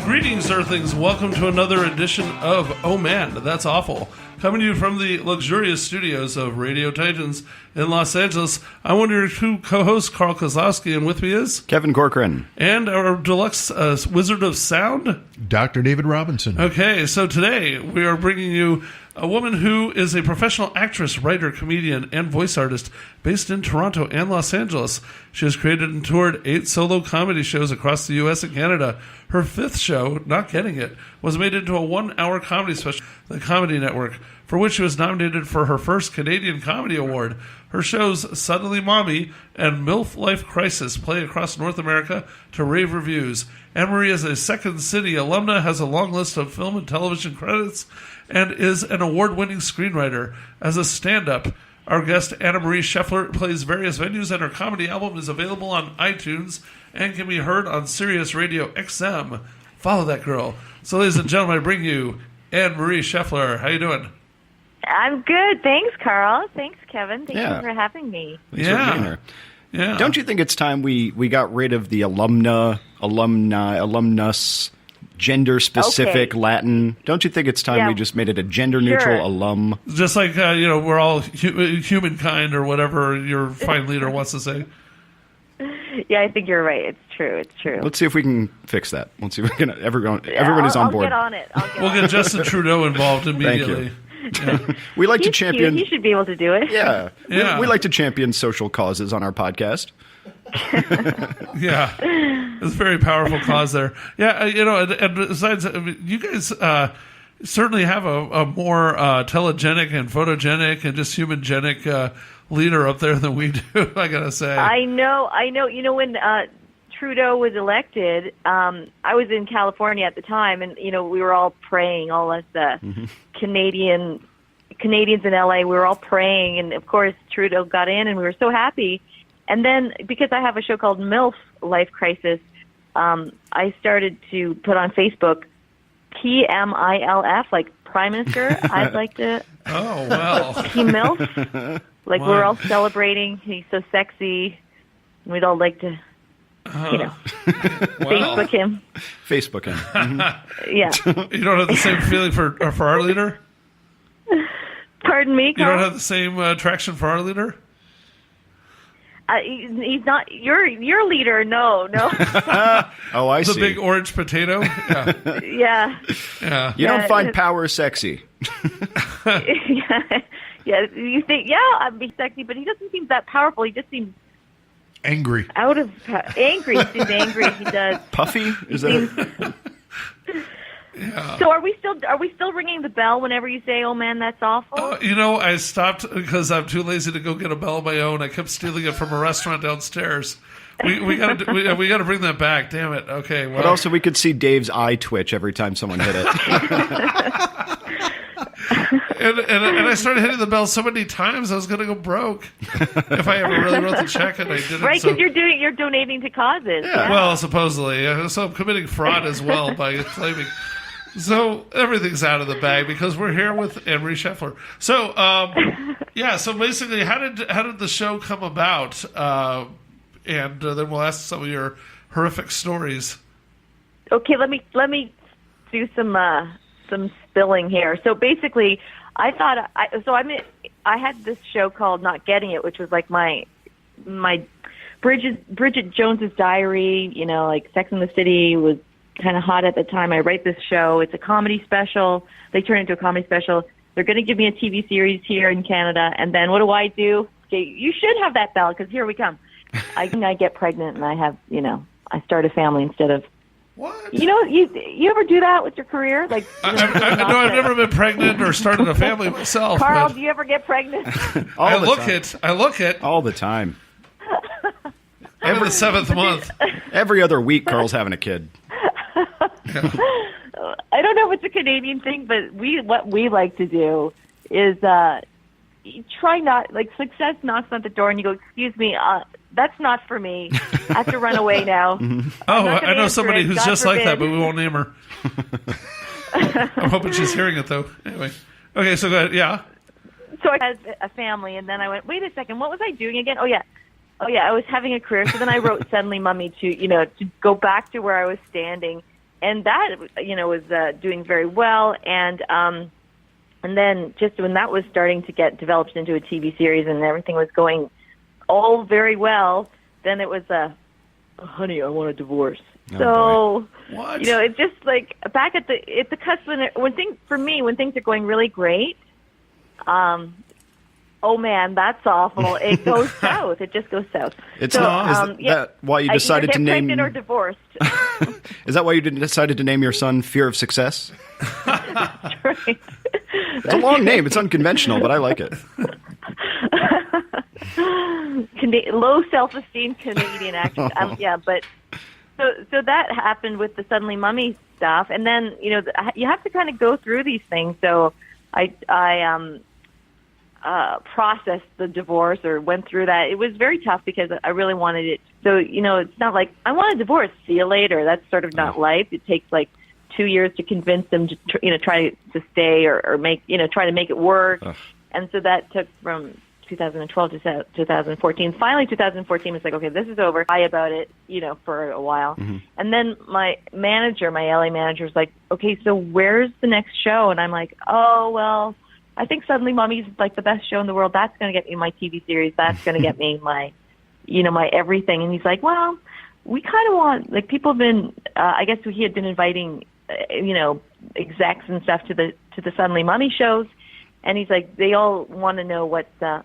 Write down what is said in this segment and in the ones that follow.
Greetings, Earthlings. Welcome to another edition of Oh Man, That's Awful. Coming to you from the luxurious studios of Radio Titans in Los Angeles. I'm one of your two co-hosts, Carl Kozlowski, and with me is... Kevin Corcoran. And our deluxe Wizard of Sound... Dr. David Robinson. Okay, so today we are bringing you a woman who is a professional actress, writer, comedian, and voice artist based in Toronto and Los Angeles. She has created and toured 8 solo comedy shows across the U.S. and Canada. Her 5th show, Not Getting It, was made into a 1-hour comedy special, The Comedy Network, for which she was nominated for her first Canadian Comedy Award. Her shows, Suddenly Mommy and MILF Life Crisis, play across North America to rave reviews. Anne-Marie is a Second City alumna, has a long list of film and television credits, and is an award-winning screenwriter. As a stand-up, our guest, Marie Scheffler, plays various venues, and her comedy album is available on iTunes and can be heard on Sirius Radio XM. Follow that girl. So, ladies and gentlemen, I bring you Marie Scheffler. How you doing? I'm good. Thanks, Carl. Thanks, Kevin. Thank you for having me. Thanks for being here. Yeah. Don't you think it's time we got rid of the alumnus, gender-specific Latin? Don't you think it's time we just made it a gender-neutral alum? Just like, we're all humankind or whatever your fine leader wants to say. Yeah, I think you're right. It's true. It's true. Let's see if we can fix that. Let's see if we can. Everybody's on board. I'll get on it. We'll get Justin Trudeau involved immediately. Thank you. Yeah. We like to champion. He should be able to do it. Yeah. We like to champion social causes on our podcast. Yeah, it's a very powerful cause there. Yeah, and besides, you guys certainly have a more telegenic and photogenic and just humangenic leader up there than we do. I gotta say. I know. When Trudeau was elected, I was in California at the time, and we were all praying. All us Canadians in LA, we were all praying, and of course Trudeau got in, and we were so happy. And then, because I have a show called MILF Life Crisis, I started to put on Facebook PMILF, like Prime Minister. I'd like to. Oh well. PMILF. Like we're all celebrating. He's so sexy. We'd all like to. Facebook him. Facebook him. Mm-hmm. Yeah. You don't have the same feeling for our leader? Pardon me, Carl? You don't have the same attraction for our leader? He's not your leader. No. Oh, I see. The big orange potato? Yeah. Yeah. You don't find power sexy. Yeah. You think, I'd be sexy, but he doesn't seem that powerful. He just seems angry. Angry. He seems angry. He does. Puffy? Is that? Yeah. So are we still ringing the bell whenever you say, "Oh man, that's awful"? I stopped because I'm too lazy to go get a bell of my own. I kept stealing it from a restaurant downstairs. We got to bring that back. Damn it. Okay. Well. But also, we could see Dave's eye twitch every time someone hit it. and I started hitting the bell so many times I was going to go broke if I ever really wrote the check and I didn't. Right, because you're donating to causes. Yeah. Well, supposedly. So I'm committing fraud as well by claiming. So everything's out of the bag because we're here with Marie Scheffler. So so basically, how did the show come about? And then we'll ask some of your horrific stories. Okay, let me do some spilling here. So basically, I thought I had this show called Not Getting It, which was like my Bridget Jones's Diary. Like Sex and the City was kind of hot at the time. I write this show. It's a comedy special. They turn it into a comedy special. They're going to give me a TV series here in Canada. And then what do? Okay, you should have that bell because here we come. I get pregnant and I have, I start a family instead of. What? You ever do that with your career? Like, I've never been pregnant or started a family myself. Carl, do you ever get pregnant? I look it all the time. Every 7th month. Every other week, Carl's having a kid. I don't know if it's a Canadian thing, but what we like to do is try not, like, success knocks on the door and you go, excuse me, that's not for me. I have to run away now. Mm-hmm. Oh, I know somebody who's just like that, but we won't name her. I'm hoping she's hearing it, though. Anyway. Okay, so go ahead. Yeah. So I had a family, and then I went, wait a second, what was I doing again? Oh, yeah, I was having a career. So then I wrote Suddenly Mummy to go back to where I was standing. that, was doing very well. And then just when that was starting to get developed into a TV series and everything was going all very well, then it was honey, I want a divorce. Oh, So, What? it's just like back at the cusp when things are going really great, oh man, that's awful. It goes south. It just goes south. It's so, not. Is that why you decided to name? Pregnant or divorced. Is that why you decided to name your son Fear of Success? Right. It's a long name. It's unconventional, but I like it. Low self-esteem Canadian actress. Yeah, but so that happened with the Suddenly Mummy stuff, and then you have to kind of go through these things. So I processed the divorce or went through that. It was very tough because I really wanted it. So it's not like I want a divorce. See you later. That's sort of not life. It takes like 2 years to convince them to try to stay or make try to make it work. Ugh. And so that took from 2012 to 2014. Finally, 2014 was like, okay, this is over. I about it, for a while. Mm-hmm. And then my LA manager, was like, okay, so where's the next show? And I'm like, oh, well, I think Suddenly Mummy's like the best show in the world. That's going to get me my TV series. That's going to get me my, my everything. And he's like, well, we kind of want, like, people have been, I guess he had been inviting, execs and stuff to the Suddenly Mummy shows. And he's like, they all want to know what's the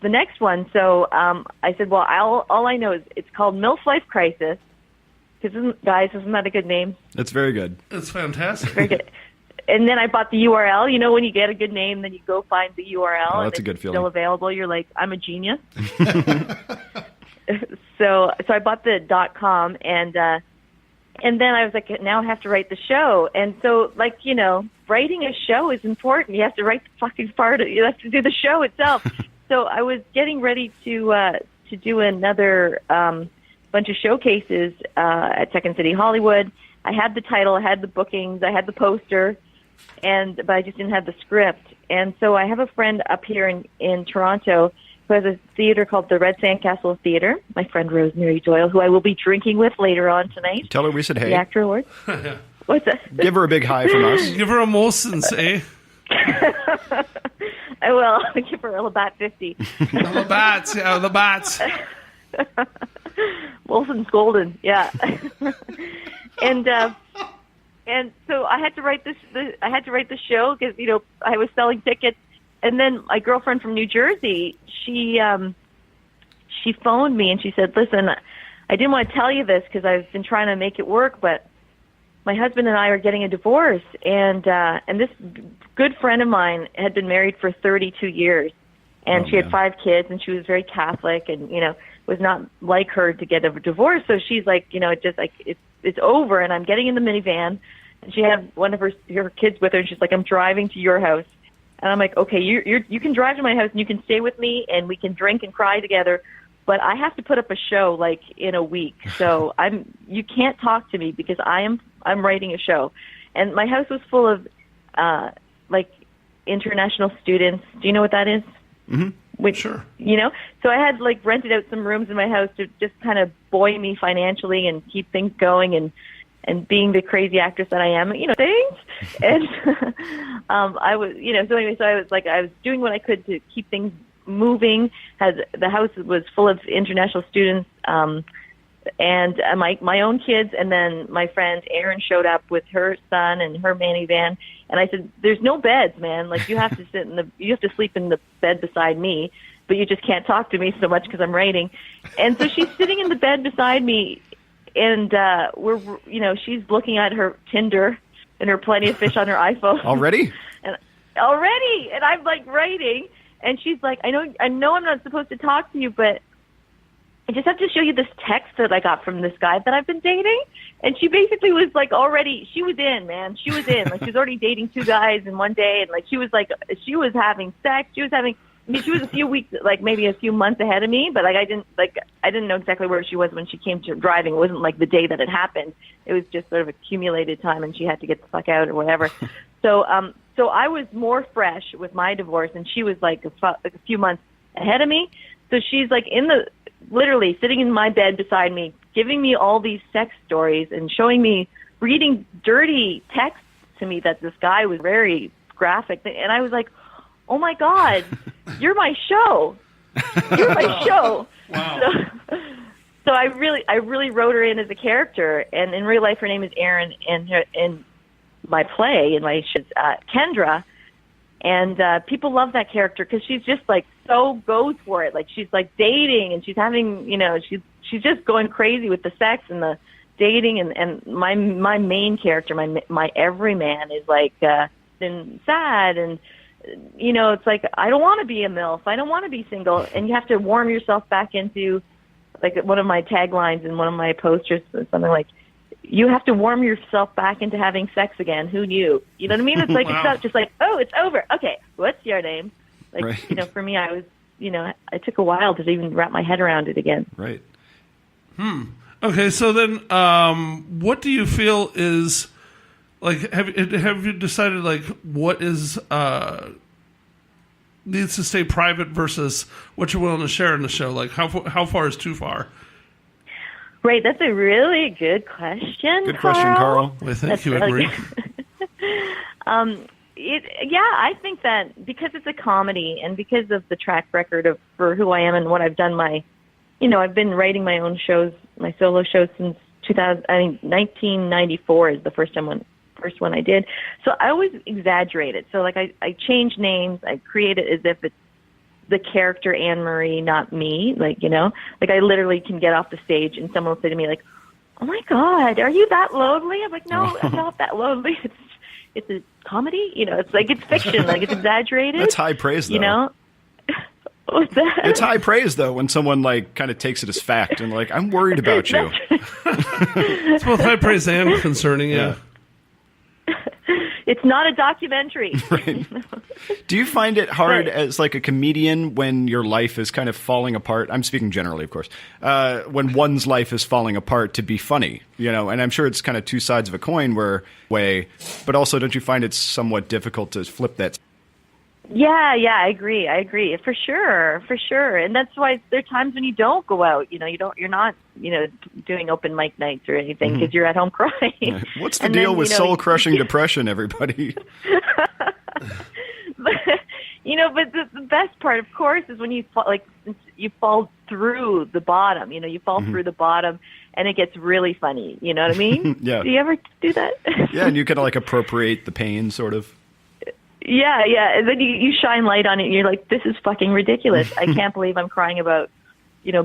next one. So I said, well, all I know is it's called MILF Life Crisis. Isn't that a good name? It's very good. It's fantastic. Very good. And then I bought the URL. When you get a good name, then you go find the URL. Oh, that's a good it's feeling. Still available. You're like, I'm a genius. So I bought the .com, and then I was like, now I have to write the show. And so, writing a show is important. You have to write the fucking part. You have to do the show itself. So I was getting ready to do another bunch of showcases at Second City Hollywood. I had the title, I had the bookings, I had the poster, but I just didn't have the script. And so I have a friend up here in Toronto who has a theater called the Red Sandcastle Theater, my friend Rosemary Doyle, who I will be drinking with later on tonight. Tell her we said hey. The Actor Award. What's that? Give her a big hi from us. Give her a Molson's, eh? I will. I'll give her a Labatt 50. Labatt's, yeah, Labatt's. Wilson's Golden, yeah. And so I had to write the show because I was selling tickets, and then my girlfriend from New Jersey, she phoned me and she said, "Listen, I didn't want to tell you this because I've been trying to make it work, but my husband and I are getting a divorce, and this good friend of mine had been married for 32 years, and she had 5 kids, and she was very Catholic, and was not like her to get a divorce. So she's like, it's over, and I'm getting in the minivan." And she had one of her kids with her, and she's like, "I'm driving to your house." And I'm like, "Okay, you can drive to my house, and you can stay with me, and we can drink and cry together. But I have to put up a show like in a week, so you can't talk to me because I'm writing a show." And my house was full of international students. Do you know what that is? Mm-hmm. Which, sure. So I had rented out some rooms in my house to just kind of buoy me financially and keep things going and being the crazy actress that I am, things. And I was, so anyway, so I was doing what I could to keep things moving. The house was full of international students, and my own kids, and then my friend Erin showed up with her son and her minivan, and I said, "There's no beds, man. You have to you have to sleep in the bed beside me, but you just can't talk to me so much because I'm writing." And so she's sitting in the bed beside me, and she's looking at her Tinder and her Plenty of Fish on her iPhone Already, and I'm writing, and she's like, I know I'm not supposed to talk to you, but I just have to show you this text that I got from this guy that I've been dating. And she basically was she was in, man. She was in. She was already dating 2 guys in one day. And she was having sex. She was a few weeks, maybe a few months ahead of me. But I didn't know exactly where she was when she came to driving. It wasn't the day that it happened. It was just sort of accumulated time, and she had to get the fuck out or whatever. So I was more fresh with my divorce, and she was a few months ahead of me. So she's literally sitting in my bed beside me, giving me all these sex stories and showing me reading dirty texts to me that this guy was very graphic, and I was like, oh my God, you're my show. You're my show. Wow. So I really wrote her in as a character, and in real life her name is Erin, and in my play, in my Kendra, and people love that character because she's just like so goes for it. Like she's like dating, and she's having, she's just going crazy with the sex and the dating, and my main character, my everyman is like and sad, and it's like, I don't want to be a MILF, I don't want to be single, and you have to warm yourself back into, like one of my taglines in one of my posters, something like, you have to warm yourself back into having sex again. Who knew? You know what I mean? It's like, It's not just like, oh, it's over. Okay, what's your name? Like, right. For me, I was, it took a while to even wrap my head around it again. Right. Okay, so then what do you feel is, like, have you decided, like, what is needs to stay private versus what you're willing to share in the show? Like, how far is too far? Right, that's a really good question. Good question, Carl. Well, thank you, Marie. I think that because it's a comedy and because of the track record for who I am and what I've done, I've been writing my own shows, my solo shows since 1994 is the first one I did. So I always exaggerate it. So like I change names, I create it as if it's the character Anne Marie, not me. Like, like I literally can get off the stage and someone will say to me like, oh my God, are you that lonely? I'm like, no, I'm not that lonely. It's a comedy, it's like, it's fiction, like it's exaggerated. That's high praise though. What's that? It's high praise though when someone like kind of takes it as fact and like, I'm worried about you. It's both high praise and concerning, yeah. It's not a documentary. Right. Do you find it hard as like a comedian when your life is kind of falling apart? I'm speaking generally, of course. When one's life is falling apart to be funny, and I'm sure it's kind of two sides of a coin but also don't you find it's somewhat difficult to flip that? Yeah, I agree. For sure. And that's why there are times when you don't go out, you're not, doing open mic nights or anything because you're at home crying. What's the deal with soul-crushing depression, everybody? But the best part, of course, is when you fall through the bottom, you fall through the bottom and it gets really funny. You know what I mean? Yeah. Do you ever do that? Yeah. And you kind of like appropriate the pain sort of. Yeah. And then you shine light on it and you're like, this is fucking ridiculous. I can't believe I'm crying about,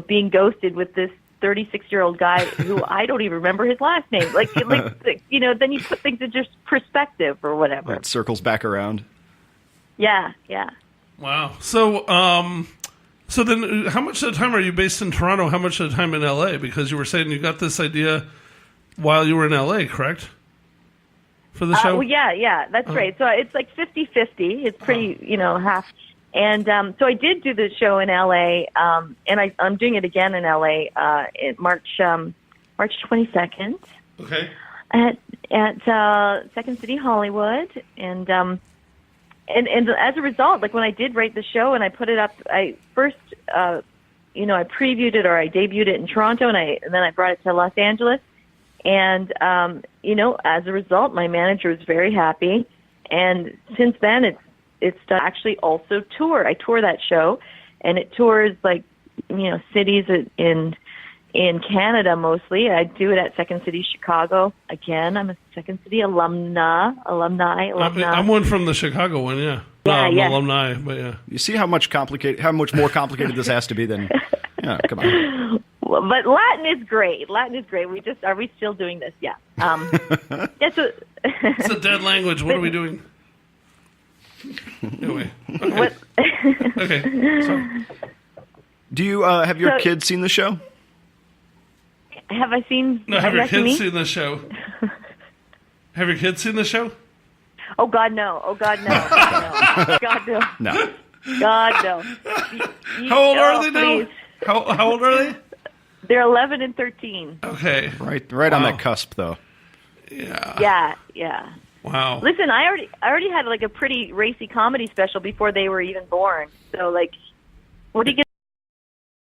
being ghosted with this 36-year-old guy who I don't even remember his last name. Then you put things in just perspective or whatever. It circles back around. Yeah. Wow. So, so then how much of the time are you based in Toronto? How much of the time in LA? Because you were saying you got this idea while you were in LA, correct? For the show? Well, yeah, that's right. So it's like 50-50. It's pretty, half. And so I did do the show in LA, and I'm doing it again in LA in March 22nd. Okay. At Second City Hollywood, and as a result, like when I did write the show and I put it up, I first, I previewed it or I debuted it in Toronto, and then I brought it to Los Angeles. And, as a result, my manager was very happy. And since then, it's to actually also tour. I tour that show, and it tours like, cities in Canada mostly. I do it at Second City Chicago. Again, I'm a Second City alumni. I'm one from the Chicago one, yeah. I'm alumni, but yeah. You see how much more complicated this has to be than, yeah, come on. But Latin is great. Are we still doing this? Yeah. It's a dead language. What are we doing? Anyway. Okay. Okay. Sorry. Do you have your kids seen the show? Have I seen? No, have your kids seen the show? Have your kids seen the show? Oh God, no! Oh God, no! God, no! No. God, no! How old are they now? How old are they? They're 11 and 13. Okay. Right on that cusp, though. Yeah. Yeah. Wow. Listen, I already had like a pretty racy comedy special before they were even born. So like, what are you gonna